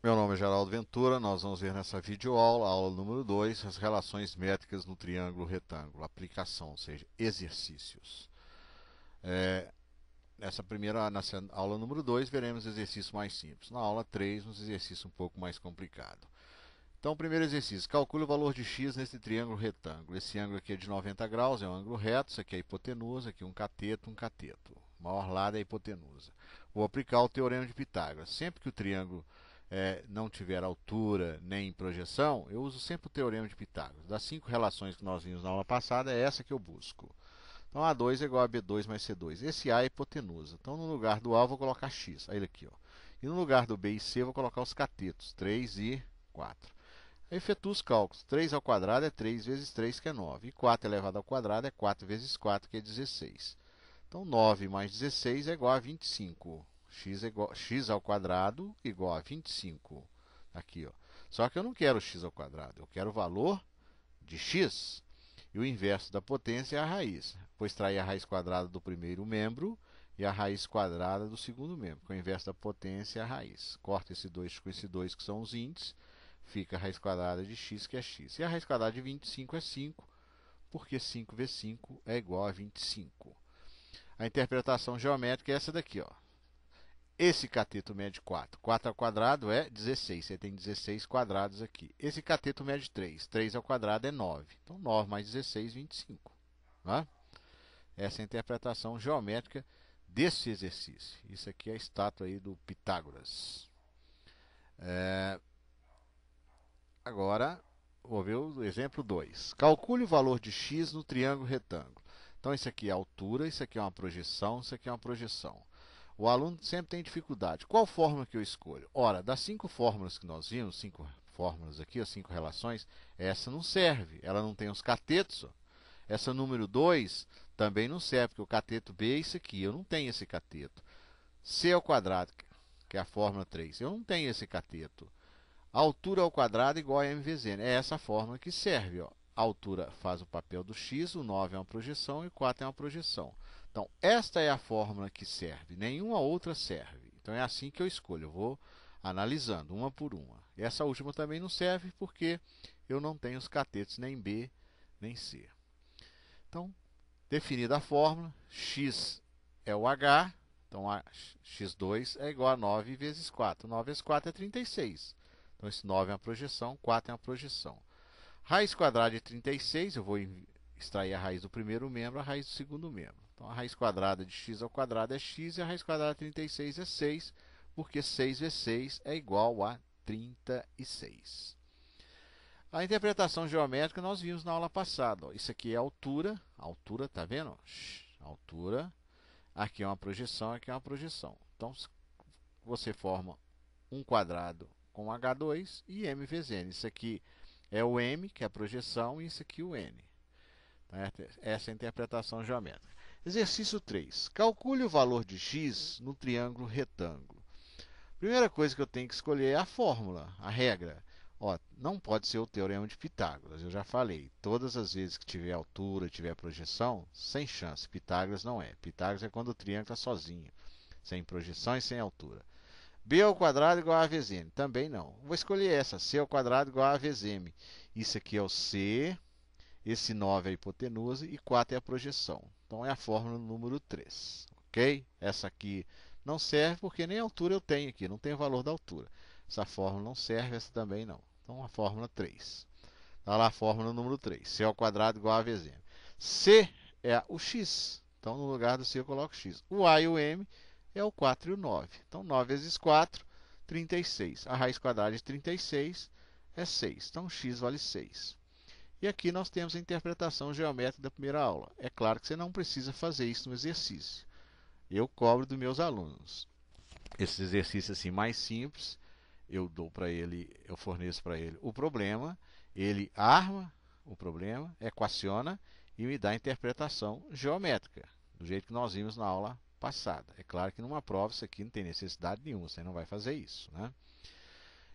Meu nome é Geraldo Ventura, nós vamos ver nessa videoaula, aula número 2, as relações métricas no triângulo retângulo, aplicação, ou seja, exercícios. É, nessa aula número 2, veremos exercícios mais simples. Na aula 3, um exercício um pouco mais complicado. Então, primeiro exercício, calcule o valor de x nesse triângulo retângulo. Esse ângulo aqui é de 90 graus, é um ângulo reto, isso aqui é a hipotenusa, aqui um cateto, um cateto. O maior lado é a hipotenusa. Vou aplicar o teorema de Pitágoras. Sempre que o triângulo não tiver altura nem projeção, eu uso sempre o teorema de Pitágoras. Das 5 relações que nós vimos na aula passada, é essa que eu busco. Então, A2 é igual a B2 mais C2. Esse A é a hipotenusa. Então, no lugar do A, eu vou colocar X. Aí, ele aqui, ó. E no lugar do B e C, eu vou colocar os catetos, 3 e 4. Aí efetua os cálculos. 3 ao quadrado é 3 vezes 3, que é 9. E 4 elevado ao quadrado é 4 vezes 4, que é 16. Então, 9 mais 16 é igual a 25. X ao quadrado igual a 25. Aqui, ó. Só que eu não quero x ao quadrado, eu quero o valor de x. E o inverso da potência é a raiz. Vou extrair a raiz quadrada do primeiro membro e a raiz quadrada do segundo membro. Com o inverso da potência é a raiz. Corta esse 2 com esse 2, que são os índices. Fica a raiz quadrada de x, que é x. E a raiz quadrada de 25 é 5, porque 5 vezes 5 é igual a 25. A interpretação geométrica é essa daqui, ó. Esse cateto mede 4. 4 ao quadrado é 16. Você tem 16 quadrados aqui. Esse cateto mede 3. 3 ao quadrado é 9. Então, 9 mais 16, 25. Né? Essa é a interpretação geométrica desse exercício. Isso aqui é a estátua aí do Pitágoras. Agora, vou ver o exemplo 2. Calcule o valor de x no triângulo retângulo. Então, isso aqui é a altura, isso aqui é uma projeção, isso aqui é uma projeção. O aluno sempre tem dificuldade. Qual fórmula que eu escolho? Ora, das 5 fórmulas que nós vimos, 5 fórmulas aqui, as 5 relações, essa não serve. Ela não tem os catetos. Ó. Essa número 2 também não serve, porque o cateto B é isso aqui. Eu não tenho esse cateto. C ao quadrado, que é a fórmula 3. Eu não tenho esse cateto. A altura ao quadrado é igual a m vezes n. É essa a fórmula que serve. Ó. A altura faz o papel do x, o 9 é uma projeção e o 4 é uma projeção. Então, esta é a fórmula que serve. Nenhuma outra serve. Então, é assim que eu escolho. Eu vou analisando uma por uma. Essa última também não serve porque eu não tenho os catetos nem B nem C. Então, definida a fórmula, x é o h. Então, x2 é igual a 9 vezes 4. 9 vezes 4 é 36. Então, esse 9 é uma projeção, 4 é uma projeção. Raiz quadrada de 36, eu vou extrair a raiz do primeiro membro, a raiz do segundo membro. Então, a raiz quadrada de x ao quadrado é x e a raiz quadrada de 36 é 6, porque 6 vezes 6 é igual a 36. A interpretação geométrica nós vimos na aula passada. Ó. Isso aqui é altura, tá vendo? Altura. Aqui é uma projeção, aqui é uma projeção. Então, você forma um quadrado com H2 e m vezes n. Isso aqui é o m, que é a projeção, e isso aqui o n. Essa é a interpretação geométrica. Exercício 3. Calcule o valor de x no triângulo retângulo. Primeira coisa que eu tenho que escolher é a fórmula, a regra. Ó, não pode ser o teorema de Pitágoras, eu já falei. Todas as vezes que tiver altura, tiver projeção, sem chance. Pitágoras não é. Pitágoras é quando o triângulo está sozinho, sem projeção e sem altura. B ao quadrado igual a vezes m. Também não. Vou escolher essa. C ao quadrado igual a vezes m. Isso aqui é o C. Esse 9 é a hipotenusa e 4 é a projeção. Então é a fórmula número 3. Ok? Essa aqui não serve porque nem altura eu tenho aqui. Não tem o valor da altura. Essa fórmula não serve, essa também não. Então a fórmula 3. Está lá a fórmula número 3. C ao quadrado igual a vezes m. C é o x. Então no lugar do C eu coloco x. O A e o M é o 4 e o 9. Então, 9 vezes 4, 36. A raiz quadrada de 36 é 6. Então, x vale 6. E aqui nós temos a interpretação geométrica da primeira aula. É claro que você não precisa fazer isso no exercício. Eu cobro dos meus alunos. Esse exercício assim mais simples, eu dou para ele, eu forneço para ele o problema, ele arma o problema, equaciona e me dá a interpretação geométrica, do jeito que nós vimos na aula passada. É claro que numa prova isso aqui não tem necessidade nenhuma, você não vai fazer isso. Né?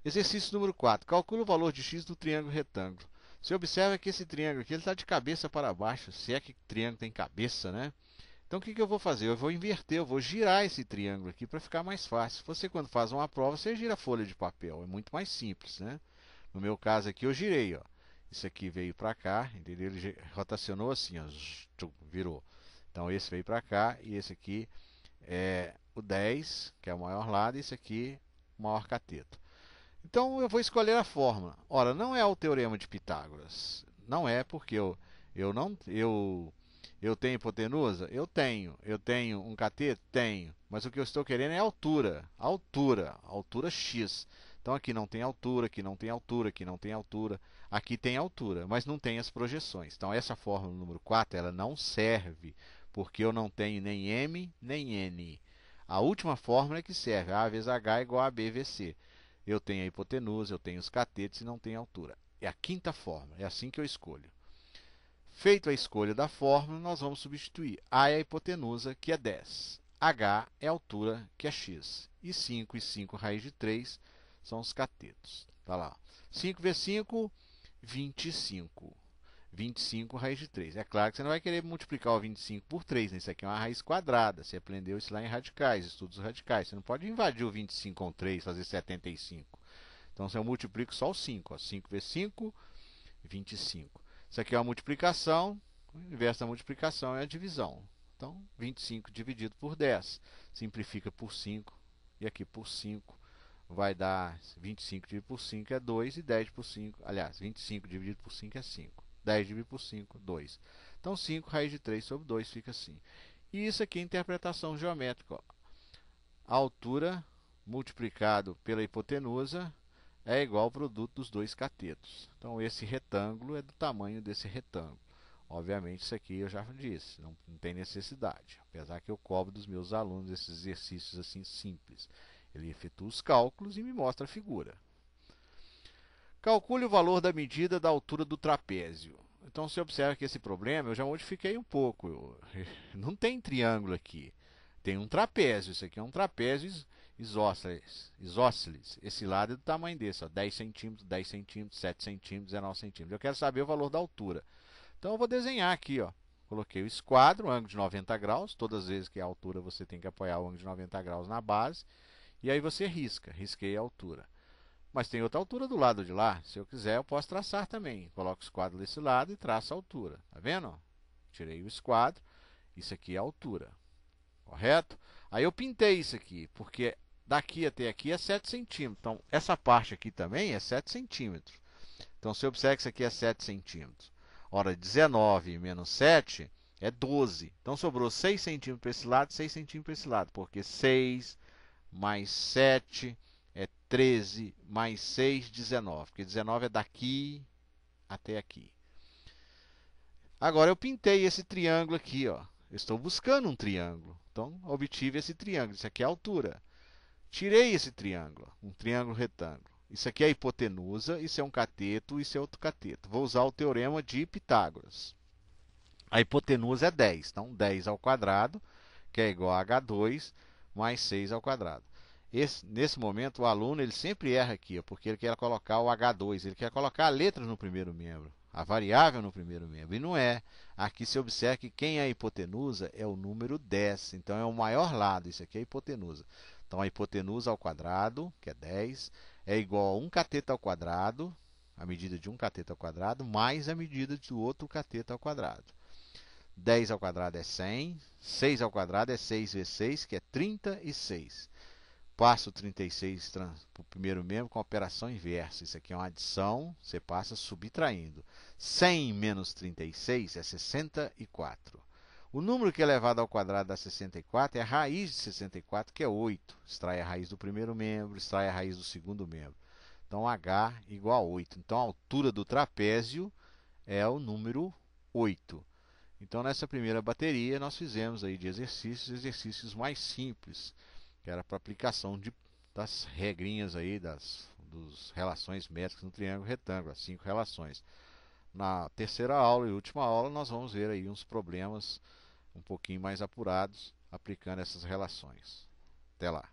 Exercício número 4. Calcule o valor de x do triângulo retângulo. Você observa que esse triângulo aqui está de cabeça para baixo, se é que triângulo tem cabeça, né? Então o que eu vou fazer? Eu vou inverter, eu vou girar esse triângulo aqui para ficar mais fácil. Você quando faz uma prova, você gira a folha de papel, é muito mais simples, né? No meu caso aqui eu girei, ó. Isso aqui veio para cá, entendeu? Ele rotacionou assim, ó, virou. Então esse veio para cá e esse aqui é o 10, que é o maior lado, e esse aqui o maior cateto. Então eu vou escolher a fórmula. Ora, não é o teorema de Pitágoras. Não é porque eu tenho hipotenusa? Eu tenho. Eu tenho um cateto? Tenho. Mas o que eu estou querendo é altura. Altura x. Então aqui não tem altura, aqui não tem altura, aqui não tem altura. Aqui tem altura, mas não tem as projeções. Então essa fórmula número 4, ela não serve, porque eu não tenho nem m nem n. A última fórmula é que serve. A vezes h é igual a b vezes c. Eu tenho a hipotenusa, eu tenho os catetos e não tenho altura. É a quinta fórmula, é assim que eu escolho. Feito a escolha da fórmula, nós vamos substituir. A é a hipotenusa, que é 10. H é a altura, que é x. E 5 raiz de 3 são os catetos. Tá lá. 5 vezes 5, 25. 25 raiz de 3. É claro que você não vai querer multiplicar o 25 por 3, né? Isso aqui é uma raiz quadrada. Você aprendeu isso lá em radicais, estudos radicais. Você não pode invadir o 25 com 3, fazer 75. Então, eu multiplico só o 5. Ó. 5 vezes 5, 25. Isso aqui é uma multiplicação. O inverso da multiplicação é a divisão. Então, 25 dividido por 10. Simplifica por 5. E aqui por 5 vai dar 25 dividido por 5 é 2. E 10 por 5, aliás, 25 dividido por 5 é 5. 10 dividido por 5, 2. Então, 5 raiz de 3 sobre 2 fica assim. E isso aqui é interpretação geométrica. Ó. A altura multiplicado pela hipotenusa é igual ao produto dos dois catetos. Então, esse retângulo é do tamanho desse retângulo. Obviamente, isso aqui eu já disse, não tem necessidade. Apesar que eu cobro dos meus alunos esses exercícios assim simples. Ele efetua os cálculos e me mostra a figura. Calcule o valor da medida da altura do trapézio. Então você observa que esse problema eu já modifiquei um pouco. Não tem triângulo aqui. Tem um trapézio. Isso aqui é um trapézio isósceles. Esse lado é do tamanho desse. Ó, 10 centímetros, 10 centímetros, 7 centímetros, 19 centímetros. Eu quero saber o valor da altura. Então eu vou desenhar aqui. Ó. Coloquei o esquadro, ângulo de 90 graus. Todas as vezes que é a altura você tem que apoiar o ângulo de 90 graus na base. E aí você risca. Risquei a altura. Mas tem outra altura do lado de lá. Se eu quiser, eu posso traçar também. Coloco o esquadro desse lado e traço a altura. Tá vendo? Tirei o esquadro. Isso aqui é a altura. Correto? Aí eu pintei isso aqui, porque daqui até aqui é 7 centímetros. Então, essa parte aqui também é 7 centímetros. Então, você observa que isso aqui é 7 centímetros. Ora, 19 menos 7 é 12. Então, sobrou 6 centímetros para esse lado e 6 centímetros para esse lado. Porque 6 mais 7... é 13 mais 6, 19. Porque 19 é daqui até aqui. Agora eu pintei esse triângulo aqui. Ó. Eu estou buscando um triângulo. Então, obtive esse triângulo. Isso aqui é a altura. Tirei esse triângulo. Um triângulo retângulo. Isso aqui é a hipotenusa. Isso é um cateto. Isso é outro cateto. Vou usar o teorema de Pitágoras. A hipotenusa é 10. Então, 10 ao quadrado, que é igual a H2, mais 6 ao quadrado. Nesse momento, o aluno ele sempre erra aqui, porque ele quer colocar o H2, ele quer colocar a letra no primeiro membro, a variável no primeiro membro, e não é. Aqui se observa que quem é a hipotenusa é o número 10, então é o maior lado, isso aqui é a hipotenusa. Então a hipotenusa ao quadrado, que é 10, é igual a 1 cateto ao quadrado, a medida de um cateto ao quadrado, mais a medida do outro cateto ao quadrado. 10 ao quadrado é 100, 6 ao quadrado é 6 vezes 6, que é 36. Passo o 36 para o primeiro membro com a operação inversa. Isso aqui é uma adição, você passa subtraindo. 100 menos 36 é 64. O número que é elevado ao quadrado dá 64 é a raiz de 64, que é 8. Extrai a raiz do primeiro membro, extrai a raiz do segundo membro. Então, h igual a 8. Então, a altura do trapézio é o número 8. Então, nessa primeira bateria, nós fizemos aí de exercícios mais simples, que era para aplicação das regrinhas aí, das relações métricas no triângulo retângulo, as 5 relações. Na terceira aula e última aula, nós vamos ver aí uns problemas um pouquinho mais apurados, aplicando essas relações. Até lá!